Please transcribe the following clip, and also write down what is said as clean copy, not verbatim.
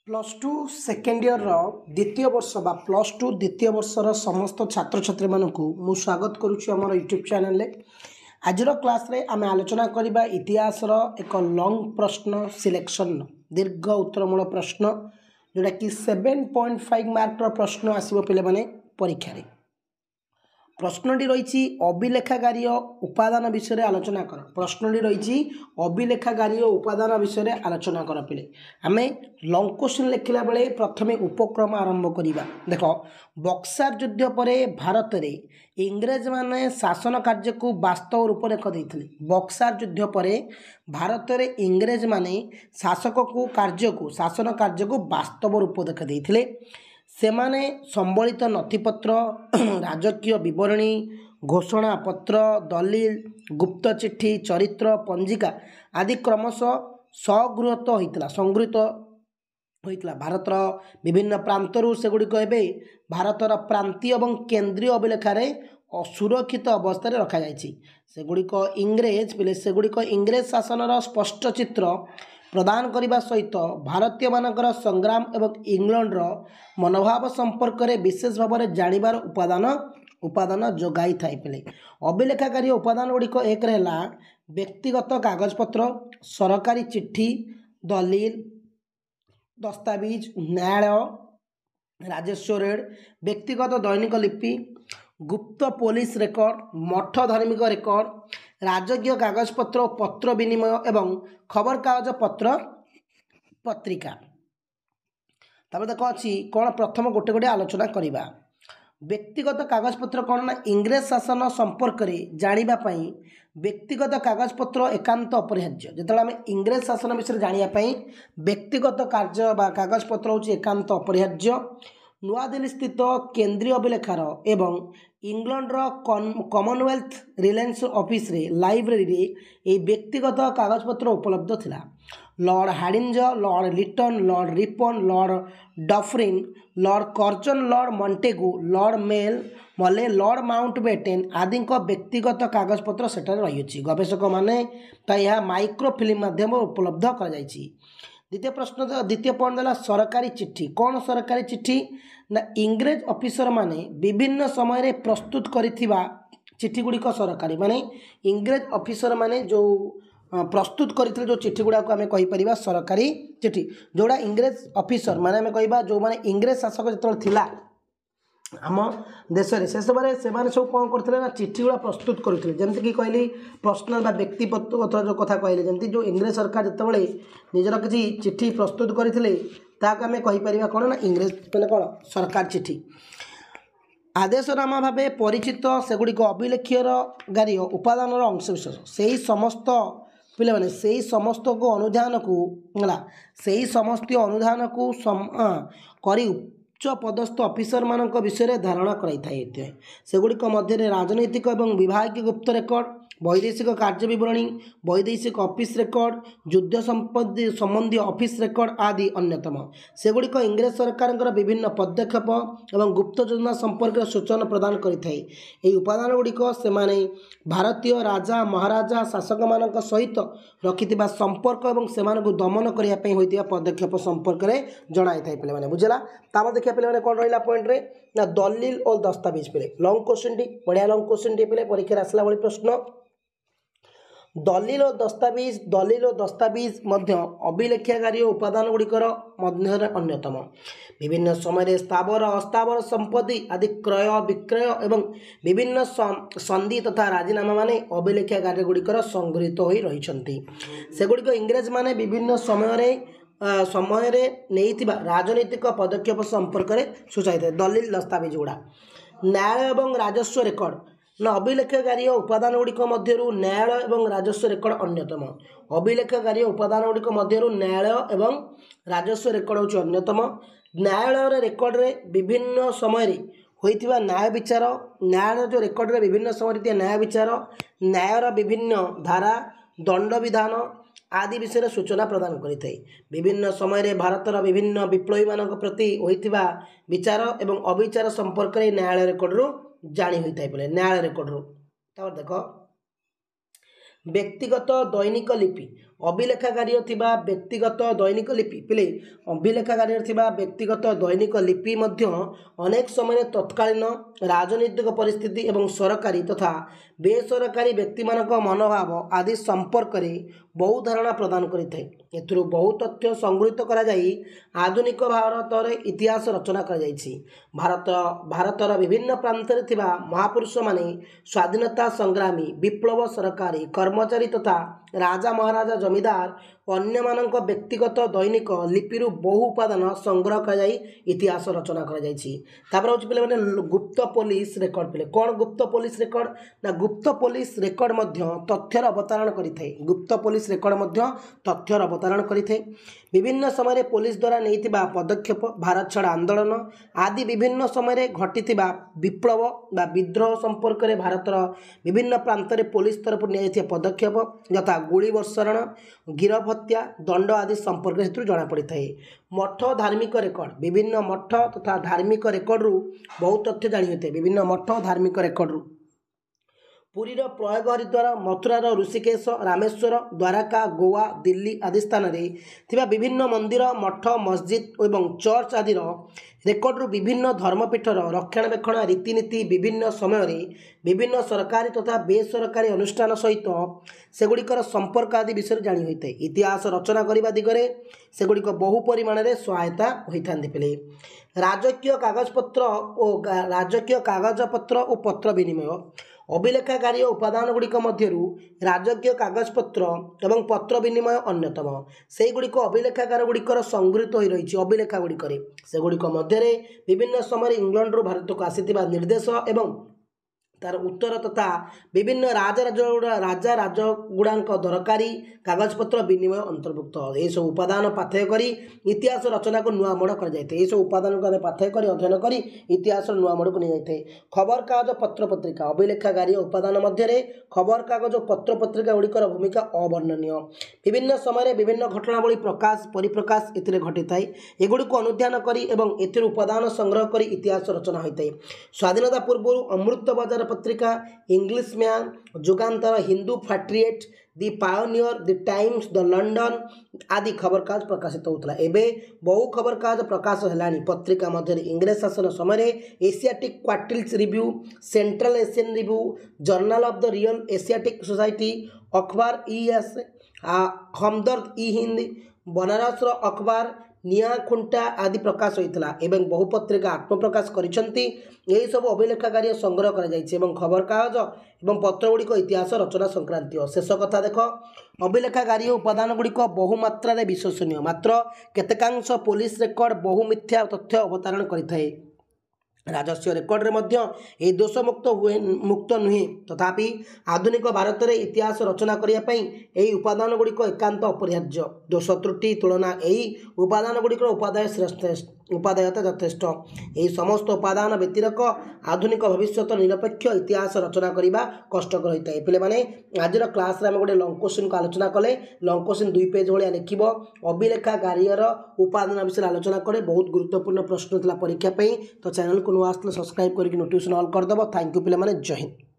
Plus two second year द्वितीय वर्ष बा प्लस टू द्वितीय वर्षर समस्त छात्र छात्री मानू मु स्वागत करुच्ची आम यूट्यूब चैनल आज क्लास रे आम आलोचना करबा इतिहास एक लॉन्ग प्रश्न सिलेक्शन दीर्घ उत्तरमूलक प्रश्न जोटा कि 7.5 मार्क प्रश्न आसो पे परीक्षा रे प्रश्नटी रही अभिलेखागारी उपादान विषय आलोचना कर प्रश्नटी रही अभिलेखागारी उपादान विषय आलोचना कर पे आम लॉन्ग क्वेश्चन लिखला बेले प्रथमे उपक्रम आरंभ करवा देख बक्सार युद्ध पर भारत में इंग्रेज माने शासन कार्य को वास्तव रूपरेख देते बक्सार युद्ध पर भारत में इंग्रेज माने शासन कार्य को वास्तव रूपरेख देते सेमाने संबलित नथिपत्र राजकीय विवरणी घोषणा पत्र दलिल गुप्त चिट्ठी चरित्र पंजिका आदि क्रमशः संगृहीत होता भारतर विभिन्न प्रांतरू सेगुड़िक भारतर प्रांतीय और केन्द्रीय अभिलेखारे असुरक्षित अवस्था रखा सेगुड़िक इंग्रेज शासनर स्पष्ट चित्र प्रदान करने सहित भारतीय मानकर संग्राम एवं इंग्लैंड मनोभाव संपर्क में विशेष भाव में जानिबार उपादान जोगाई थाई पे अभिलेखागारी उपादान गुड़िक एक व्यक्तिगत कागजपत्र सरकारी चिट्ठी दलिल दस्तावेज न्यायालय राजस्व रेड व्यक्तिगत दैनिक लिपि गुप्त पुलिस रेकर्ड मठ धार्मिक रेकर्ड राजकीय कागजपत्र पत्र विनिमय एवं खबर कागज पत्र पत्रिका तब देख अच्छी कौन प्रथम गोटे गोटे आलोचना करवा व्यक्तिगत कागजपत्र कौन ना इंग्रेज शासन संपर्क में जानापी व्यक्तिगत कागजपत्र एकांत अपरिहार्य जो आम इंग्रेज शासन विषय जानापी व्यक्तिगत कार्य कागजपत्र हूँ एकांत अपरिहार्य नुआदिल्ली स्थित केन्द्रीय अभिलेखार एवं इंग्लैंडर कॉमनवेल्थ रिलायंस ऑफिस रे लाइब्रेरी रे ये व्यक्तिगत कागजपत्र उपलब्ध थिला lord Hardinge lord Lytton lord Ripon lord Dufferin lord Curzon lord Montagu lord Morley lord Mountbatten आदि व्यक्तिगत कागजपत्र सेठारे रही गवेषक माने यह माइक्रोफिल्म माध्यम उपलब्ध कर द्वितीय प्रश्न द्वितीय पॉइंट देला सरकारी चिट्ठी कौन सरकारी चिट्ठी ना इंग्रेज ऑफिसर माने विभिन्न समय रे प्रस्तुत करिथिबा चिट्ठी गुड़िक सरकारी माने इंग्रेज ऑफिसर माने जो प्रस्तुत करथिले जो चिट्ठी गुड़ा को आम कहीपर सरकारी चिट्ठी जोड़ा इंग्रेज ऑफिसर माने आम कह जो माने इंग्रेज शासक जो थिला आम देश से सब कौन करते ना चिट्ठी गुड़ा प्रस्तुत करुले जमीक कहली पर्सनाल व्यक्तिगत जो कथा कहले जमी जो इंग्रेज सरकार जितेबाला निजर किसी चिट्ठी प्रस्तुत करते आम कहीपर कौन ना इंग्रेज मैंने कौन सरकार चिट्ठी आदेशनामा भाव परिचित सेगुड़िक अभिलेखीय गारी उपादान अंशविशेष से ही समस्त पिले मैंने से ही समस्त को अनुधान को से समस्त अनुधान को करी उच्च पदस्थ ऑफिसर मान विषय धारणा कराई सेगुड़िक मध्य राजनैतिक और विभागीय गुप्त रेकर्ड वैदेशिक कार्य विवरणी वैदेशिक ऑफिस रेकर्ड युद्ध संबंधी ऑफिस रेकर्ड आदि अन्यतम सेगुड़िक इंग्रेज सरकार विभिन्न पदक्षेप और गुप्त योजना संपर्क सूचना प्रदान करें उपादान गुड़िक से भारतीय राजा महाराजा शासक मान सहित रखि संपर्क और से दमन करने होता पदक्षेप संपर्क में जनाई था पे बुझेगा तापर देखिए पे कौन रहा पॉइंट रे ना दलिल और दस्तावेज पे लॉन्ग क्वेश्चन टी बढ़िया लॉन्ग क्वेश्चन टी पे परीक्षा आसला भाई प्रश्न दलिल और दस्तावेज मध्य अभिलेखागारी उपादान गुड़िकर मध्य अन्यतम विभिन्न समय स्थावर अस्थावर संपत्ति आदि क्रय विक्रय एवं विभिन्न संधि तथा राजीनामा माने अभिलेखागारी गुड़िकर संगृहीत हो रही सेगुड़िक इंग्रेज माने विभिन्न समय नहीं राजनैतिक पदक्षेप संपर्क में सूचाई था दलिल दस्तावेज गुड़ा न्यायालय और राजस्व रेकर्ड ना अभिलेखागारी उपादान गुड़िक मध्य न्यायालय और राजस्व रेकर्ड अन्यतम अभिलेखागारी उपादान गुड़िक मध्य न्यायालय और राजस्व रेकर्ड होची अन्यतम न्यायालय रेकर्ड रे विभिन्न समय होइतिबा न्याय विचार न्यायालय जो रेकर्ड रे विभिन्न समय न्याय विचार न्यायर विभिन्न धारा दंड विधान आदि विषय सूचना प्रदान करें विभिन्न समय भारतर विभिन्न विप्लवी मान प्रति होइतिबा विचार एवं अविचार संपर्क में न्यायालय रेकर्ड रू जानी होता है न्यायालय रेकर्ड रू देख व्यक्तिगत दैनिक लिपि अभिलेखागारी व्यक्तिगत दैनिक लिपि पिले अभिलेखागारी व्यक्तिगत दैनिक लिपि अनेक समय तत्कालीन राजनीतिक परिस्थिति एवं सरकारी तथा बेसरकारी व्यक्ति मनोभाव आदि संपर्क में बहु धारणा प्रदान करें। एथिरू बहु तथ्य संगृहीत करा जाई आधुनिक भारत इतिहास रचना भारतर विभिन्न प्रांत महापुरुष माने स्वाधीनता संग्रामी विप्लव सरकारी कर्मचारी तथा राजा महाराजा जमीदार अन्य मानक व्यक्तिगत दैनिक लिपिरु बहु उपादान संग्रह कर इतिहास रचना कर गुप्त पुलिस रेकर्ड पिले कौन गुप्त पुलिस रेकर्ड ना गुप्त पुलिस रेकर्ड तथ्यर अवतारण करिथे। गुप्त पुलिस रेकर्ड तथ्यर अवतारण करिथे। विभिन्न समय पुलिस द्वारा नैथिबा पदक्षेप भारत छाड़ आंदोलन आदि विभिन्न समय घटिथिबा विप्लव बा विद्रोह संपर्क में भारतर विभिन्न प्रांत में पुलिस तरफ निया पदक्षेप यथा गोली वर्षण गिरफ हत्या दंड आदि संपर्क हेतु जना पड़ी था। मठ धार्मिक रेकर्ड विभिन्न मठ तथा धार्मिक रेकर्ड रु बहुत तथ्य जानी होते। विभिन्न मठ धार्मिक रेकर्ड रु पुरीर प्रयाग हरिद्वार मथुरार ऋषिकेश रामेश्वर द्वारका गोवा दिल्ली आदि स्थान में विभिन्न मंदिर मठ मस्जिद एवं चर्च आदि रेकर्ड रु विभिन्न धर्मपीठर रक्षणाबेक्षण रीतिनीति विभिन्न समय विभिन्न सरकारी तथा बेसरकारी अनुष्ठान सहित सेगुड़िकर संपर्क आदि विषय जानी होता है। इतिहास रचना करने दिगरे सेगुड़िक बहु परिमाण में सहायता होता है। राजकीय कागजपत्र और पत्र विनिमय अभिलेखागारी उपादान गुड़िक मध्यरु राजकीय कागजपत्र एवं पत्र विनिमय अन्यतम। से गुड़िक अभिलेखागार गुड़िकर संगृहीत हो रही अभिलेखा गुड़िक से गुड़िक मध्य विभिन्न समय इंग्लैंड रु भारत को आसीथिबा निर्देश एवं तार उत्तर तथा विभिन्न राजा राजगुड़ा दरकारी कागजपत्र विनिमय अंतर्भुक्त यह सब उपादान पाथय कर इतिहास रचना को नुआ मोड़ कर सब उपादान को पाथय कर अध्ययन कर इतिहास नुआ मोड़ को नहीं जाए। खबर कागज पत्र पत्रिका अभिलेखागारी उपादान मध्य खबर कागज पत्र पत्रिका गुड़िकर भूमिका अवर्णनीय। विभिन्न समय विभिन्न घटनावली प्रकाश परिप्रकाश ए घटी थाए एगुड़ी को अनुध्यान कर उपादान संग्रह कर इतिहास रचना होता है। स्वाधीनता पूर्व Amrita Bazar Patrika Englishman Jugantar Hindu patriot the pioneer the times the London आदि खबर कागज प्रकाशित होता। एवं बहु खबर कागज प्रकाश है पत्रिका मध्य इंग्रेज शासन समय Asiatic quarterly review central Asian review journal of the royal Asiatic society अखबार ES हमदर्द ई हिंद बनारस अखबार निया खुंटा आदि प्रकाश होता एवं बहु पत्रिका आत्मप्रकाश करिसेंती। यही सब अभिलेखागारी संग्रह कर खबर कागज एवं पत्र गुड़िक इतिहास रचना संक्रांतीय। शेष कथा देख अभिलेखागारी उपादान गुड़िक बहुमात्रा विश्वसनीय मात्र केतेकांश पुलिस रेकर्ड बहु मिथ्या तथ्य अवतारण करिथाए। राजस्व रेकर्ड रे दोष मुक्त नुहे तथापि आधुनिक भारत में इतिहास रचना करने उपादान गुड़िक एकांत अपरिहार्य। दोष त्रुटि तुलना यही उपादान गुड़िक उपादेयता यथेष्ट। यही समस्त उपादान व्यतिरक आधुनिक भविष्य निरपेक्ष इतिहास रचना करने कष्टकर होता है। पे मैंने आज क्लास आम गोटे लंग क्वेश्चन को आलोचना कले लंग क्वेश्चन 2 पेज भाया लिख अभिलेखागारी उपादान विषय आलोचना करे बहुत गुरुत्वपूर्ण प्रश्न था परीक्षा। तो चैनल को नुआ आसले सब्सक्राइब करके नोटिफिकेशन ऑल करदेव। थैंक यू पे मैंने जय हिंद।